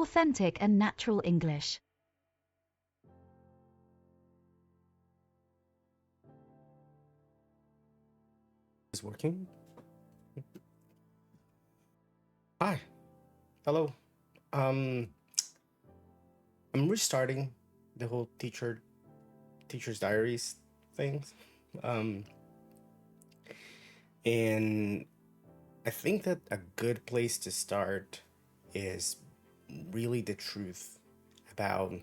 authentic and natural English. Is working. Hi, hello. Um, I'm restarting the whole teacher's diaries things. Um, and I think that a good place to start is really the truth about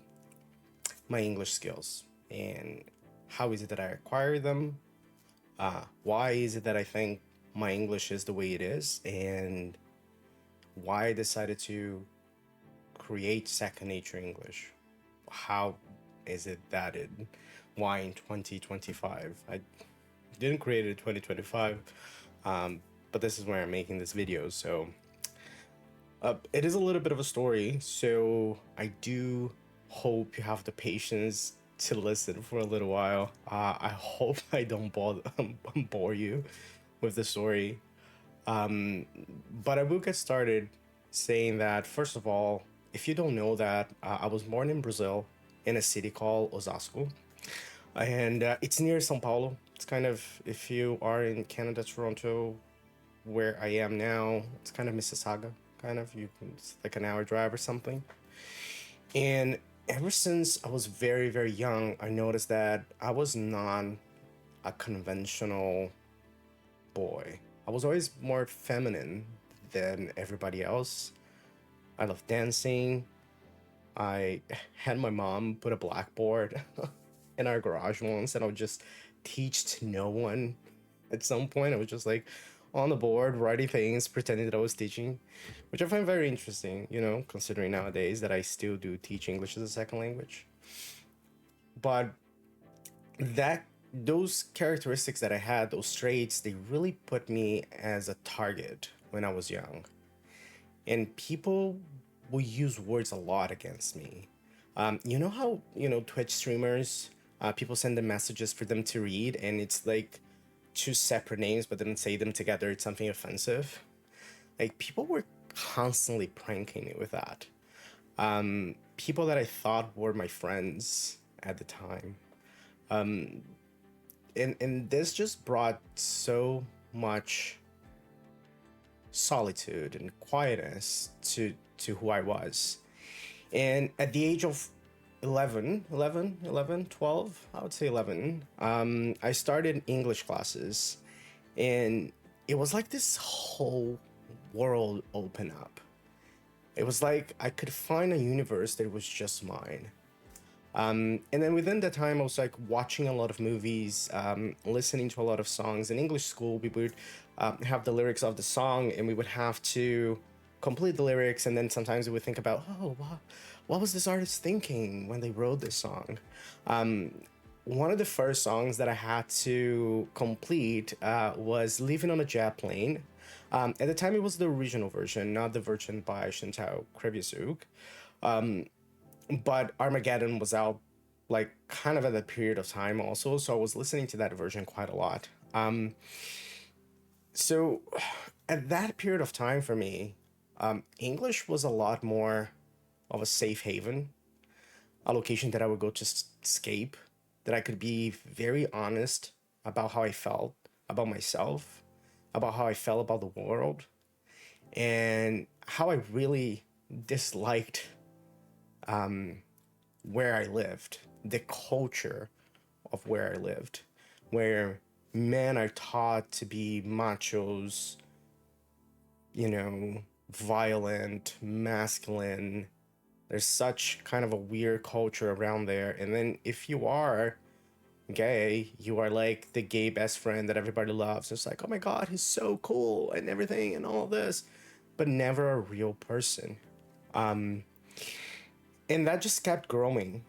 my English skills and how is it that I acquire them? Why is it that I think my English is the way it is? And why I decided to create Second Nature English. How is it that why in 2025? I didn't create it in 2025, but this is where I'm making this video. So it is a little bit of a story. So I do hope you have the patience to listen for a little while. I hope I don't bore you with the story. But I will get started saying that, first of all, if you don't know that, I was born in Brazil in a city called Osasco. And it's near São Paulo. It's kind of, if you are in Canada, Toronto, where I am now, it's kind of Mississauga, kind of. It's like an hour drive or something. And ever since I was very, very young, I noticed that I was not a conventional boy. I was always more feminine than everybody else. I love dancing. I had my mom put a blackboard in our garage once, and I would just teach to no one. At some point, I was just like on the board writing things, pretending that I was teaching, which I find very interesting, considering nowadays that I still do teach English as a second language. But that those characteristics that I had, those traits, they really put me as a target when I was young. And people will use words a lot against me. You know how, Twitch streamers, people send them messages for them to read, and it's like two separate names, but then say them together, it's something offensive. Like, people were constantly pranking me with that. People that I thought were my friends at the time. And this just brought so much solitude and quietness to who I was. And at the age of 12, I would say 11, I started English classes. And it was like this whole world open up. It was like I could find a universe that was just mine. And then within that time, I was like watching a lot of movies, listening to a lot of songs. In English school, we would have the lyrics of the song, and we would have to complete the lyrics. And then sometimes we would think about, oh, what was this artist thinking when they wrote this song? One of the first songs that I had to complete was Living on a Jet Plane. At the time, it was the original version, not the version by Chantal Kreviazuk. But Armageddon was out like kind of at that period of time also, so I was listening to that version quite a lot. So at that period of time for me, English was a lot more of a safe haven, a location that I would go to escape, that I could be very honest about how I felt about myself, about how I felt about the world, and how I really disliked where I lived, the culture of where I lived, where men are taught to be machos, violent, masculine. There's such kind of a weird culture around there. And then if you are gay, you are like the gay best friend that everybody loves. It's like, oh my God, he's so cool and everything and all this, but never a real person. And that just kept growing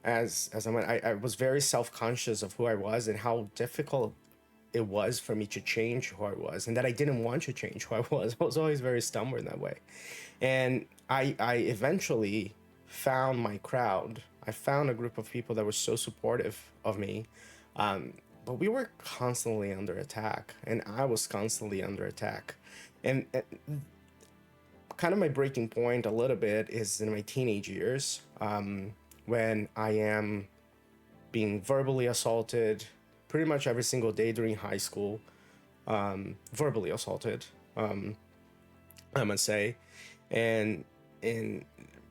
as I went. I was very self-conscious of who I was and how difficult it was for me to change who I was, and that I didn't want to change who I was. I was always very stubborn that way. And I eventually found my crowd. I found a group of people that were so supportive of me. But we were constantly under attack, and I was constantly under attack. And kind of my breaking point a little bit is in my teenage years, when I am being verbally assaulted pretty much every single day during high school, verbally assaulted, I must say, and and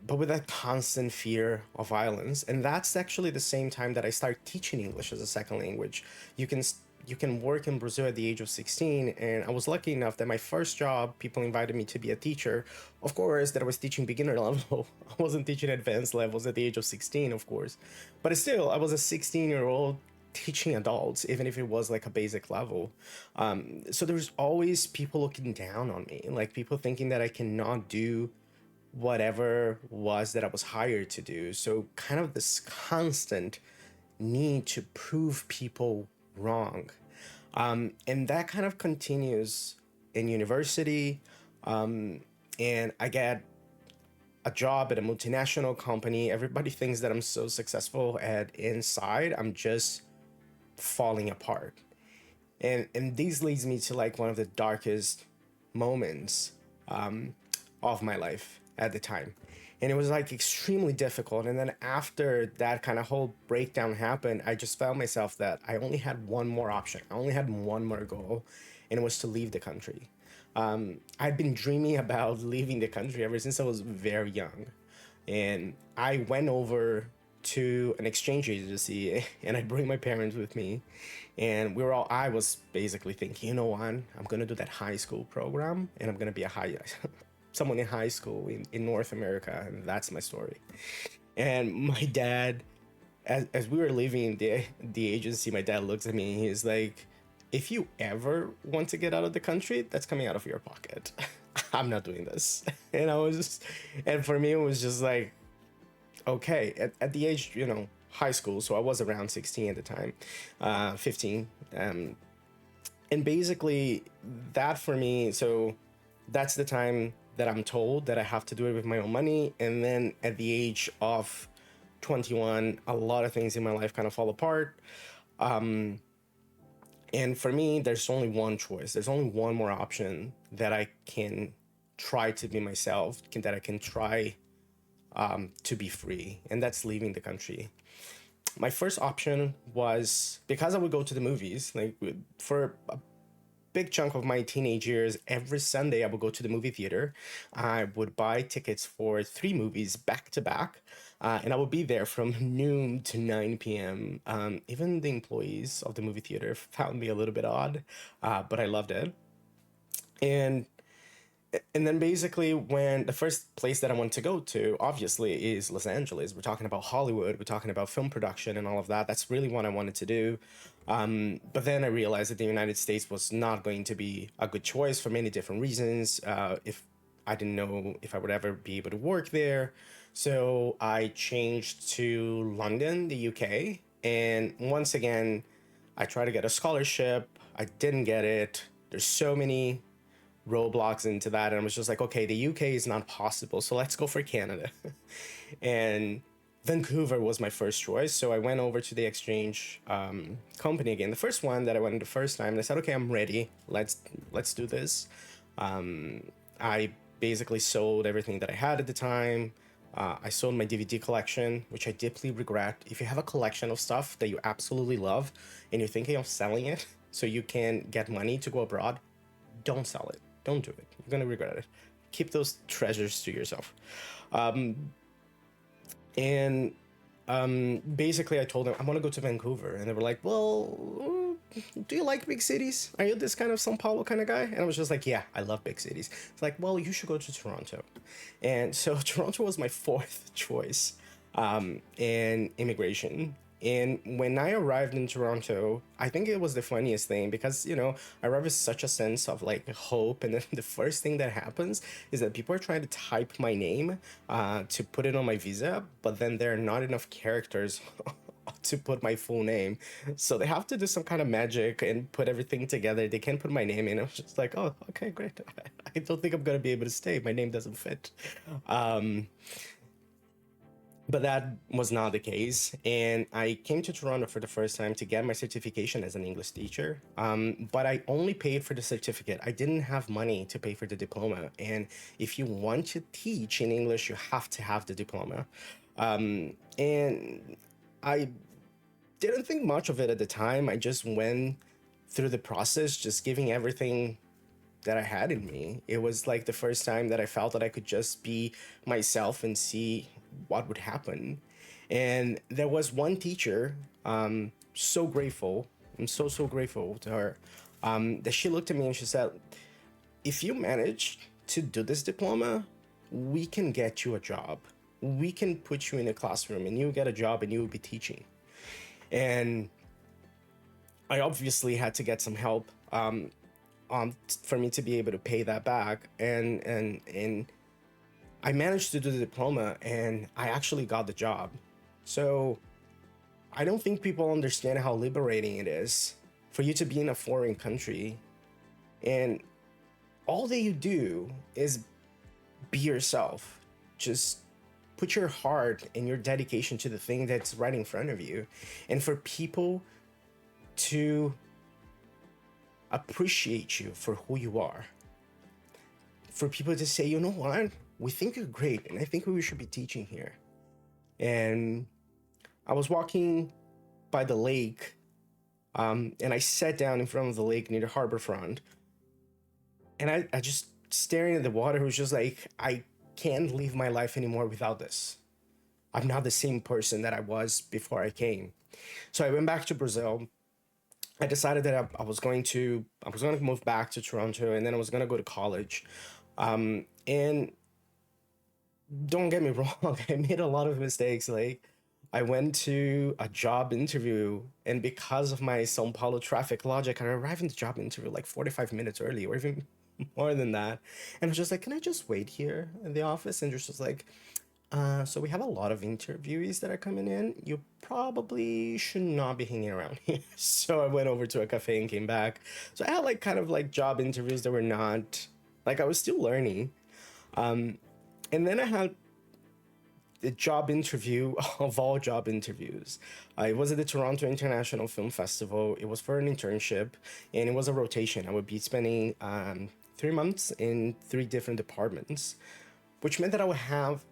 but with that constant fear of violence. And that's actually the same time that I start teaching English as a second language. You can you can work in Brazil at the age of 16, and I was lucky enough that my first job, people invited me to be a teacher. Of course, that I was teaching beginner level. I wasn't teaching advanced levels at the age of 16, of course, but still, I was a 16-year-old teaching adults, even if it was like a basic level. So there's always people looking down on me, like people thinking that I cannot do whatever was that I was hired to do. So kind of this constant need to prove people wrong. And that kind of continues in university. And I get a job at a multinational company. Everybody thinks that I'm so successful at inside. I'm just falling apart. And this leads me to like one of the darkest moments of my life at the time. And it was like extremely difficult. And then after that kind of whole breakdown happened, I just found myself that I only had one more option. I only had one more goal, and it was to leave the country. I'd been dreaming about leaving the country ever since I was very young. And I went over to an exchange agency and I bring my parents with me. And I was basically thinking, you know what, I'm gonna do that high school program and I'm gonna be a high someone in high school in North America, and that's my story. And my dad, as we were leaving the agency, my dad looks at me and he's like, if you ever want to get out of the country, that's coming out of your pocket. I'm not doing this. And I was just, and for me, it was just like, okay, at the age, high school. So I was around 16 at the time, 15. And basically that for me, so that's the time that I'm told that I have to do it with my own money. And then at the age of 21, a lot of things in my life kind of fall apart. And for me, there's only one choice. There's only one more option that I can try to be myself, that I can try to be free, and that's leaving the country. My first option was, because I would go to the movies, like for a big chunk of my teenage years, every Sunday I would go to the movie theater. I would buy tickets for 3 movies back to back, and I would be there from noon to 9 p.m. Even the employees of the movie theater found me a little bit odd, but I loved it. And and then basically, when the first place that I want to go to obviously is Los Angeles. We're talking about Hollywood, we're talking about film production and all of that. That's really what I wanted to do. But then I realized that the United States was not going to be a good choice for many different reasons. If I didn't know if I would ever be able to work there. So I changed to London, the UK. And once again, I tried to get a scholarship. I didn't get it. There's so many roadblocks into that, and I was just like, okay, the UK is not possible, so let's go for Canada. And Vancouver was my first choice, so I went over to the exchange company again, the first one that I went the first time, and I said, okay, I'm ready, let's do this. I basically sold everything that I had at the time. I sold my DVD collection, which I deeply regret. If you have a collection of stuff that you absolutely love and you're thinking of selling it so you can get money to go abroad, don't sell it. Don't do it. You're gonna regret it. Keep those treasures to yourself. And basically, I told them I want to go to Vancouver, and they were like, "Well, do you like big cities? Are you this kind of São Paulo kind of guy?" And I was just like, "Yeah, I love big cities." It's like, "Well, you should go to Toronto," and so Toronto was my fourth choice in immigration. And when I arrived in Toronto, I think it was the funniest thing because, I arrived with such a sense of like hope. And then the first thing that happens is that people are trying to type my name to put it on my visa, but then there are not enough characters to put my full name. So they have to do some kind of magic and put everything together. They can't put my name in. I was just like, oh, okay, great. I don't think I'm going to be able to stay. My name doesn't fit. Um, But that was not the case, and I came to Toronto for the first time to get my certification as an English teacher. But I only paid for the certificate. I didn't have money to pay for the diploma, and if you want to teach in English, you have to have the diploma. And I didn't think much of it at the time. I just went through the process, just giving everything that I had in me. It was like the first time that I felt that I could just be myself and see what would happen. And there was one teacher, so grateful. I'm so grateful to her. That she looked at me and she said, "If you manage to do this diploma, we can get you a job. We can put you in a classroom and you get a job and you will be teaching." And I obviously had to get some help for me to be able to pay that back. And I managed to do the diploma and I actually got the job. So I don't think people understand how liberating it is for you to be in a foreign country and all that you do is be yourself. Just put your heart and your dedication to the thing that's right in front of you. And for people to appreciate you for who you are. For people to say, you know what, we think you're great and I think we should be teaching here. And I was walking by the lake, and I sat down in front of the lake near the harbor front. And I just staring at the water was just like, I can't live my life anymore without this. I'm not the same person that I was before I came. So I went back to Brazil. I decided that I was going to move back to Toronto, and then I was going to go to college. And don't get me wrong, I made a lot of mistakes. Like, I went to a job interview, and because of my Sao Paulo traffic logic, I arrived in the job interview like 45 minutes early, or even more than that. And I was just like, "Can I just wait here in the office?" And just was like, "So we have a lot of interviewees that are coming in. You probably should not be hanging around here." So I went over to a cafe and came back. So I had like kind of like job interviews that were not like, I was still learning. And then I had the job interview of all job interviews. It was at the Toronto International Film Festival. It was for an internship, and it was a rotation. I would be spending 3 months in three different departments, which meant that I would have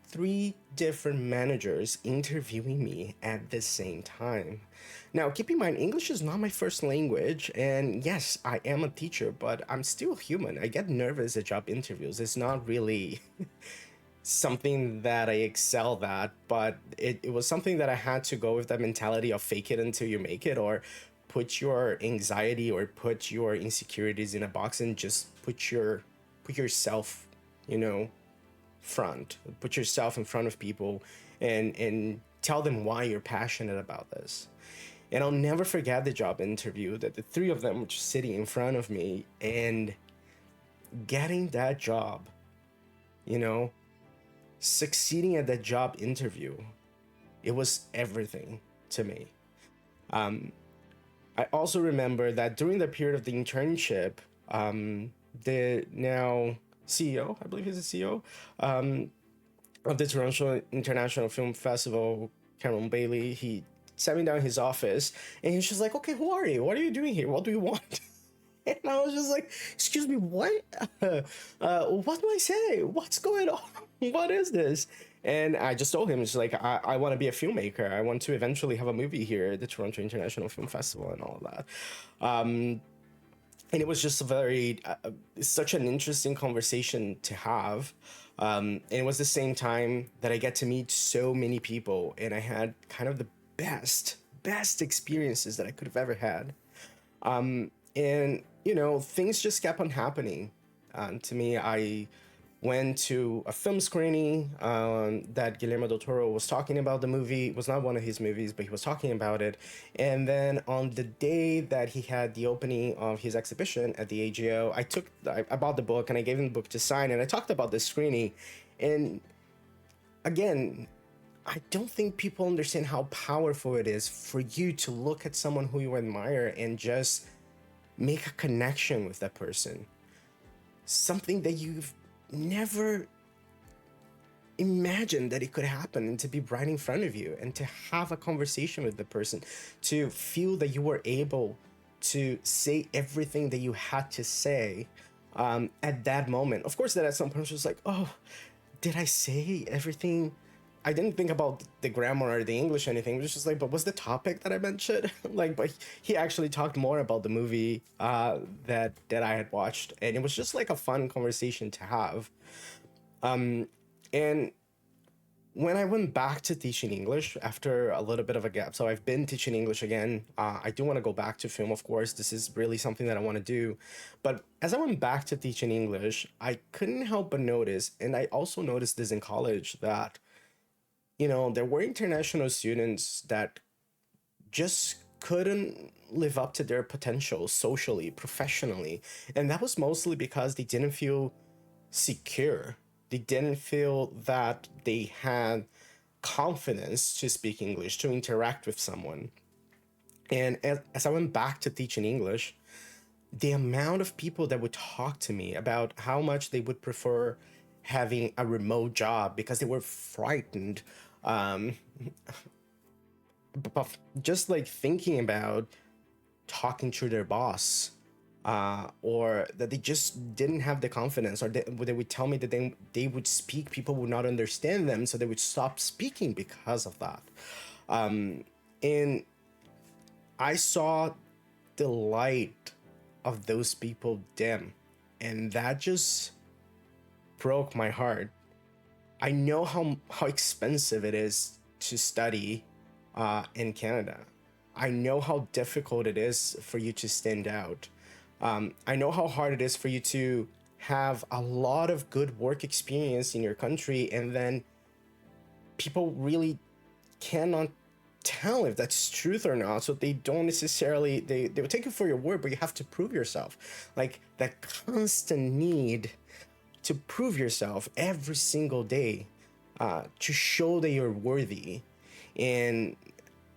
three different managers interviewing me at the same time. Now, keep in mind, English is not my first language, and yes, I am a teacher, but I'm still human. I get nervous at job interviews. It's not really something that I excel at, but it was something that I had to go with that mentality of fake it until you make it, or put your anxiety or put your insecurities in a box and just put yourself, you know, put yourself in front of people and tell them why you're passionate about this. And I'll never forget the job interview that the three of them were just sitting in front of me and getting that job, you know, succeeding at that job interview. It was everything to me. I also remember that during the period of the internship, the now CEO, I believe he's the CEO, of the Toronto International Film Festival, Cameron Bailey, he sat me down in his office and he's just like, "Okay, who are you? What are you doing here? What do you want?" And I was just like, "Excuse me, what? What do I say? What's going on? What is this?" And I just told him, it's like, I want to be a filmmaker. I want to eventually have a movie here at the Toronto International Film Festival and all of that. And it was just a very, such an interesting conversation to have. And it was the same time that I get to meet so many people, and I had kind of the best experiences that I could have ever had. And things just kept on happening to me. I went to a film screening that Guillermo del Toro was talking about the movie. It was not one of his movies, but he was talking about it. And then on the day that he had the opening of his exhibition at the AGO, I bought the book and I gave him the book to sign, and I talked about this screening. And again, I don't think people understand how powerful it is for you to look at someone who you admire and just make a connection with that person. Something that you've never imagine that it could happen and to be right in front of you and to have a conversation with the person, to feel that you were able to say everything that you had to say at that moment. Of course, that at some point was like, oh, did I say everything? I didn't think about the grammar or the English or anything. It was just like, but was the topic that I mentioned? Like, but he actually talked more about the movie that I had watched, and it was just like a fun conversation to have. And when I went back to teaching English after a little bit of a gap, so I've been teaching English again. I do want to go back to film, of course. This is really something that I want to do. But as I went back to teaching English, I couldn't help but notice, and I also noticed this in college, that, there were international students that just couldn't live up to their potential socially, professionally. And that was mostly because they didn't feel secure. They didn't feel that they had confidence to speak English, to interact with someone. And as I went back to teaching English, the amount of people that would talk to me about how much they would prefer having a remote job because they were frightened, um, just like thinking about talking to their boss, or that they just didn't have the confidence, or they would tell me that they would speak, people would not understand them, so they would stop speaking because of that. And I saw the light of those people dim, and that just broke my heart. I know how expensive it is to study in Canada. I know how difficult it is for you to stand out. I know how hard it is for you to have a lot of good work experience in your country, and then people really cannot tell if that's truth or not. So they don't necessarily, they will take it for your word, but you have to prove yourself. Like that constant need to prove yourself every single day, to show that you're worthy. And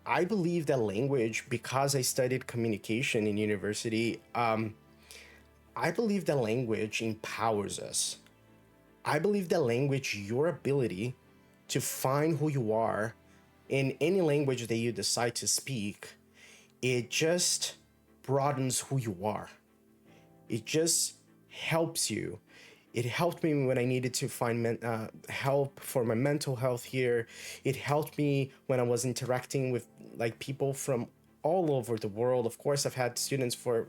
I believe that language, because I studied communication in university, I believe that language empowers us. I believe that language, your ability to find who you are in any language that you decide to speak, it just broadens who you are. It just helps you. It helped me when I needed to find help for my mental health here. It helped me when I was interacting with like people from all over the world. Of course, I've had students for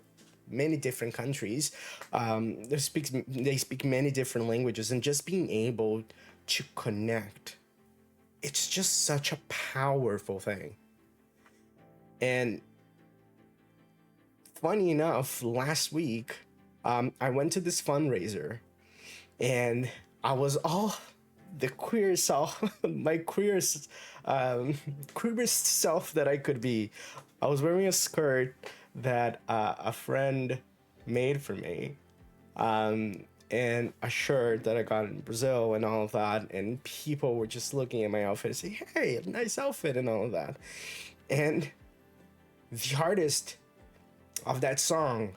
many different countries. They speak many different languages, and just being able to connect, it's just such a powerful thing. And funny enough, last week, I went to this fundraiser, and I was all the queer self, my queerest self that I could be. I was wearing a skirt that a friend made for me, and a shirt that I got in Brazil and all of that. And people were just looking at my outfit and saying, "Hey, nice outfit," and all of that. And the artist of that song,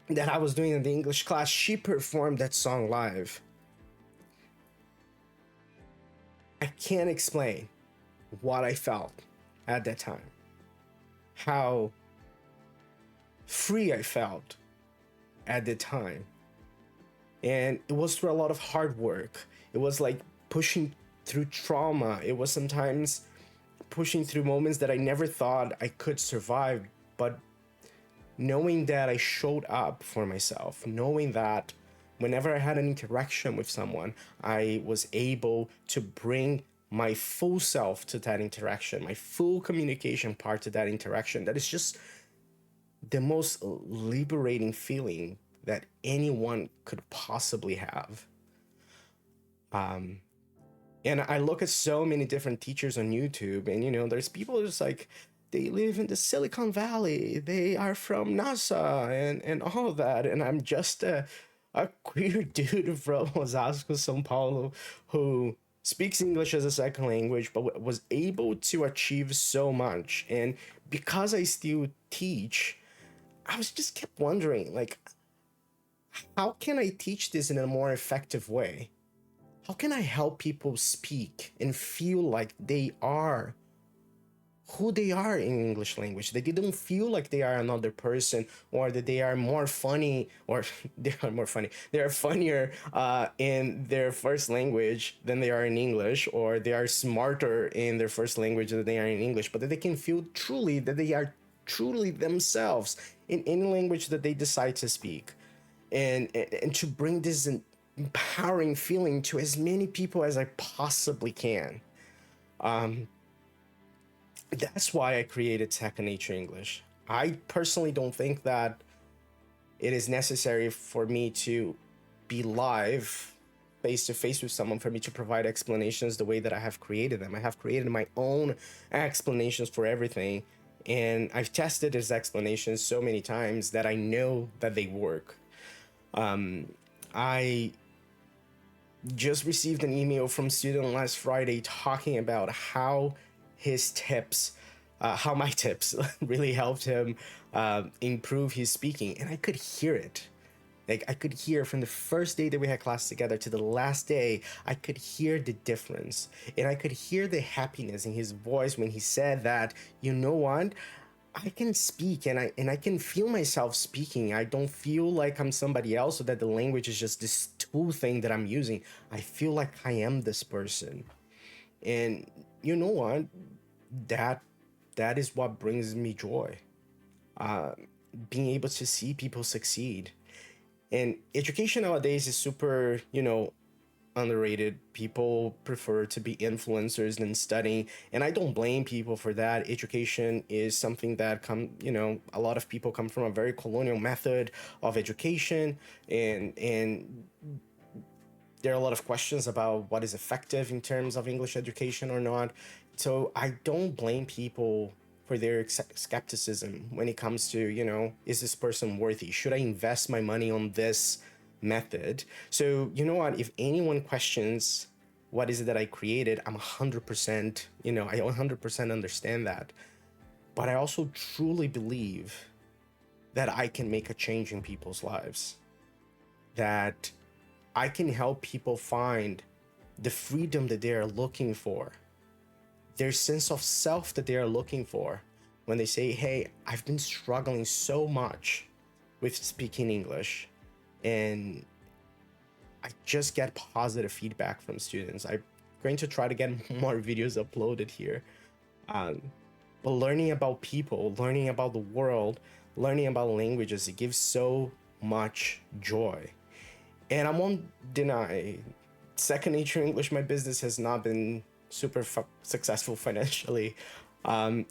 that I was doing in the English class, she performed that song live. I can't explain what I felt at that time, how free I felt at the time. And it was through a lot of hard work. It was like pushing through trauma. It was sometimes pushing through moments that I never thought I could survive, but knowing that I showed up for myself, knowing that whenever I had an interaction with someone, I was able to bring my full self to that interaction, my full communication part to that interaction. That is just the most liberating feeling that anyone could possibly have. And I look at so many different teachers on YouTube, and there's people just like, they live in the Silicon Valley, they are from NASA, and all of that. And I'm just a queer dude from Osasco, São Paulo, who speaks English as a second language, but was able to achieve so much. And because I still teach, I was just kept wondering, like, how can I teach this in a more effective way? how can I help people speak and feel like they are who they are in English language? That they don't feel like they are another person, or that they are more funny, or they are more funny. They are funnier in their first language than they are in English, or they are smarter in their first language than they are in English. But that they can feel truly that they are truly themselves in any language that they decide to speak, and to bring this empowering feeling to as many people as I possibly can. That's why I created Second Nature English. I personally don't think that it is necessary for me to be live face to face with someone for me to provide explanations the way that I have created them. I have created my own explanations for everything, and I've tested these explanations so many times that I know that they work. I just received an email from a student last Friday talking about how his tips, how my tips really helped him improve his speaking. And I could hear it. Like, I could hear from the first day that we had class together to the last day, I could hear the difference. And I could hear the happiness in his voice when he said that, you know what? I can speak, and I can feel myself speaking. I don't feel like I'm somebody else, or that the language is just this tool thing that I'm using. I feel like I am this person. And you know what? That that is what brings me joy. Being able to see people succeed. And education nowadays is super, underrated. People prefer to be influencers than studying, and I don't blame people for that. Education is something that a lot of people come from a very colonial method of education, and there are a lot of questions about what is effective in terms of English education or not. So I don't blame people for their skepticism when it comes to, is this person worthy? Should I invest my money on this method? So, you know what? If anyone questions what is it that I created, I'm 100%, I 100% understand that. But I also truly believe that I can make a change in people's lives, that I can help people find the freedom that they are looking for, their sense of self that they are looking for when they say, hey, I've been struggling so much with speaking English, and I just get positive feedback from students. I'm going to try to get more videos uploaded here. Um, but learning about people, learning about the world, learning about languages, it gives so much joy. And I won't deny, Second Nature English, my business has not been super successful financially. But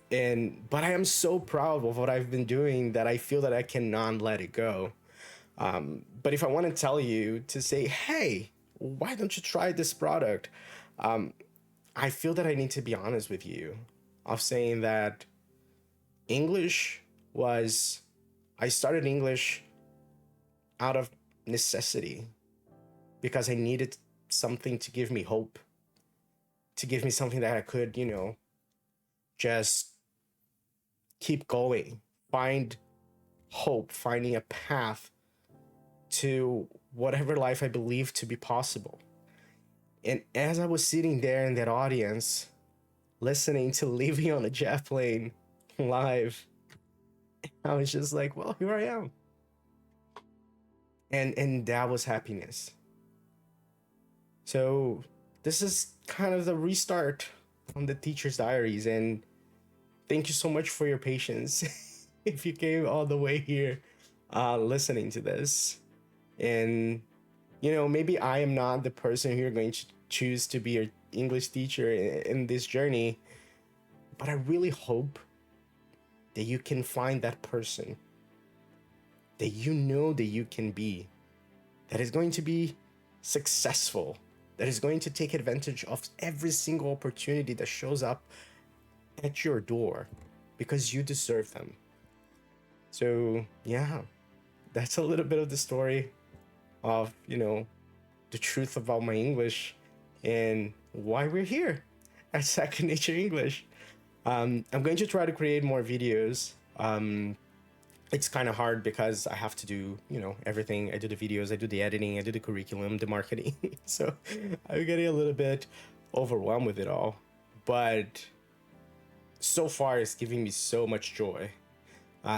I am so proud of what I've been doing that I feel that I cannot let it go. But if I want to tell you to say, hey, why don't you try this product? I feel that I need to be honest with you of saying that English was, I started English out of necessity because I needed something to give me hope, to give me something that I could, just keep going, find hope, finding a path to whatever life I believe to be possible. And as I was sitting there in that audience, listening to Living on a Jet Plane live, I was just like, well, here I am. And that was happiness. So this is kind of the restart on the Teacher's Diaries, and thank you so much for your patience if you came all the way here listening to this. And maybe I am not the person who you're going to choose to be your English teacher in this journey, but I really hope that you can find that person that that you can be, that is going to be successful, that is going to take advantage of every single opportunity that shows up at your door, because you deserve them. So yeah, that's a little bit of the story of, the truth about my English and why we're here at Second Nature English. I'm going to try to create more videos. it's kind of hard because I have to do, everything. I do the videos, I do the editing, I do the curriculum, the marketing. So I'm getting a little bit overwhelmed with it all. But so far, it's giving me so much joy.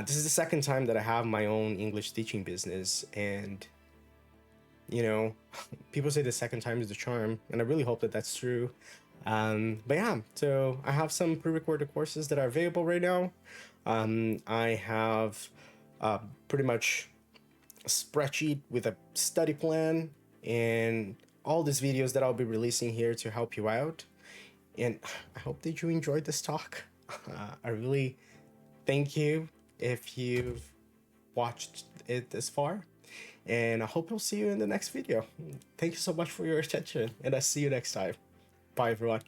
This is the second time that I have my own English teaching business, and you know, people say the second time is the charm, and I really hope that that's true. But yeah, so I have some pre-recorded courses that are available right now. I have uh, pretty much a spreadsheet with a study plan and all these videos that I'll be releasing here to help you out. And I hope that you enjoyed this talk. I really thank you if you've watched it this far. And I hope I'll see you in the next video. Thank you so much for your attention, and I'll see you next time. Bye, everyone.